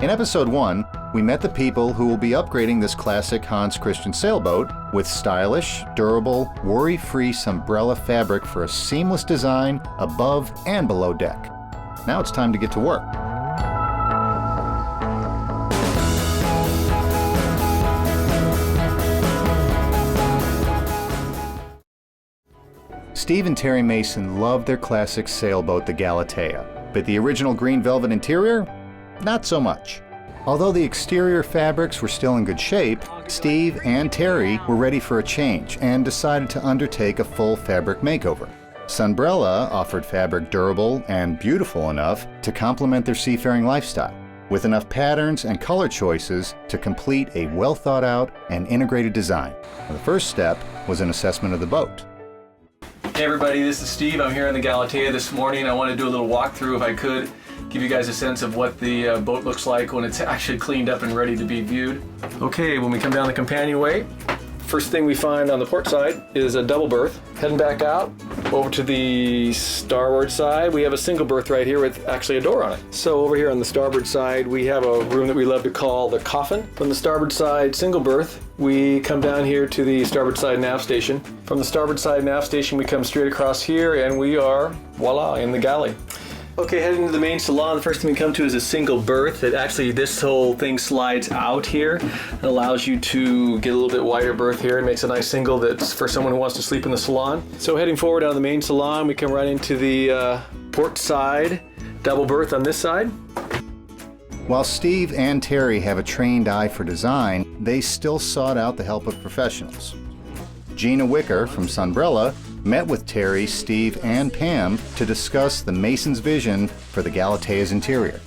In episode 1, we met the people who will be upgrading this classic Hans Christian sailboat with stylish, durable, worry-free Sunbrella fabric for a seamless design above and below deck. Now it's time to get to work. Steve and Teri Mason loved their classic sailboat, the Galatea, but the original green velvet interior? Not so much. Although the exterior fabrics were still in good shape, Steve and Teri were ready for a change and decided to undertake a full fabric makeover. Sunbrella offered fabric durable and beautiful enough to complement their seafaring lifestyle, with enough patterns and color choices to complete a well-thought-out and integrated design. The first step was an assessment of the boat. Hey everybody, this is Steve. I'm here in the Galatea this morning. I want to do a little walkthrough, if I could, give you guys a sense of what the boat looks like when it's actually cleaned up and ready to be viewed. Okay, when we come down the companionway, first thing we find on the port side is a double berth. Heading back out over to the starboard side, we have a single berth right here with actually a door on it. So over here on the starboard side, we have a room that we love to call the coffin. From the starboard side single berth, we come down here to the starboard side nav station. From the starboard side nav station, we come straight across here and we are, voila, in the galley. Okay, heading into the main salon, the first thing we come to is a single berth. That actually, this whole thing slides out here. It allows you to get a little bit wider berth here. It makes a nice single that's for someone who wants to sleep in the salon. So heading forward down the main salon, we come right into the port side double berth on this side. While Steve and Teri have a trained eye for design, they still sought out the help of professionals. Gina Wicker from Sunbrella met with Teri, Steve, and Pam to discuss the Mason's vision for the Galatea's interior.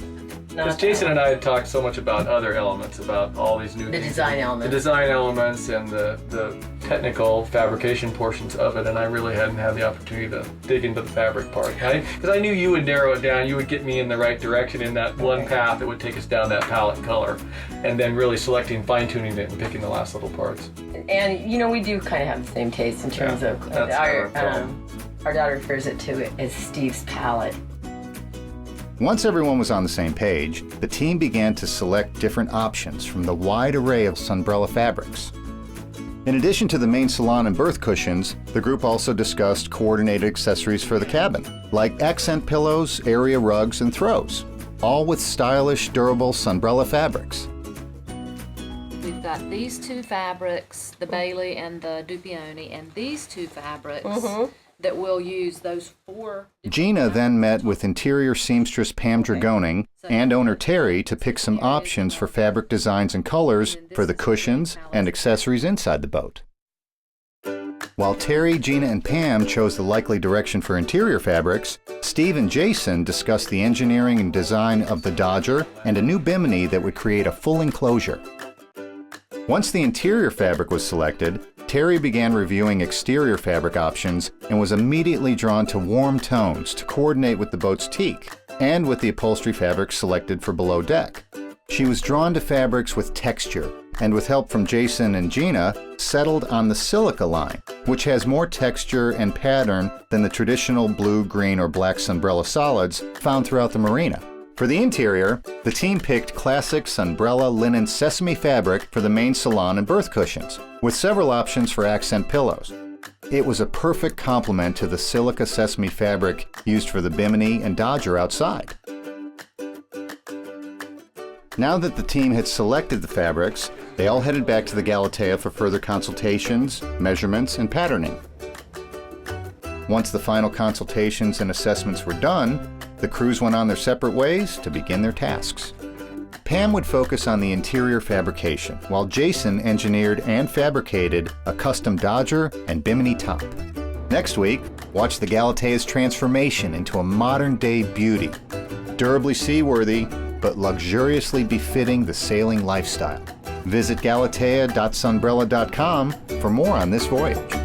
Because Jason and I had talked so much about other elements, about all these new design elements. The design elements and the technical fabrication portions of it, and I really hadn't had the opportunity to dig into the fabric part. Because I knew you would narrow it down, you would get me in the right direction in that one path that would take us down that palette color, and then really selecting, fine-tuning it, and picking the last little parts. And you know, we do kind of have the same taste in terms of our daughter refers it to it as Steve's palette. Once everyone was on the same page, the team began to select different options from the wide array of Sunbrella fabrics. In addition to the main salon and berth cushions, the group also discussed coordinated accessories for the cabin, like accent pillows, area rugs, and throws, all with stylish, durable Sunbrella fabrics. We've got these two fabrics, the Bailey and the Dupioni, and these two fabrics that we'll use, those four. Gina then met with interior seamstress Pam Dragoning and owner Teri to pick some options for fabric designs and colors for the cushions and accessories inside the boat. While Teri, Gina, and Pam chose the likely direction for interior fabrics, Steve and Jason discussed the engineering and design of the Dodger and a new bimini that would create a full enclosure. Once the interior fabric was selected, Teri began reviewing exterior fabric options and was immediately drawn to warm tones to coordinate with the boat's teak and with the upholstery fabrics selected for below deck. She was drawn to fabrics with texture and, with help from Jason and Gina, settled on the silica line, which has more texture and pattern than the traditional blue, green, or black Sunbrella solids found throughout the marina. For the interior, the team picked classic Sunbrella linen sesame fabric for the main salon and berth cushions, with several options for accent pillows. It was a perfect complement to the silica sesame fabric used for the bimini and Dodger outside. Now that the team had selected the fabrics, they all headed back to the Galatea for further consultations, measurements, and patterning. Once the final consultations and assessments were done, the crews went on their separate ways to begin their tasks. Pam would focus on the interior fabrication, while Jason engineered and fabricated a custom Dodger and bimini top. Next week, watch the Galatea's transformation into a modern-day beauty, durably seaworthy, but luxuriously befitting the sailing lifestyle. Visit galatea.sunbrella.com for more on this voyage.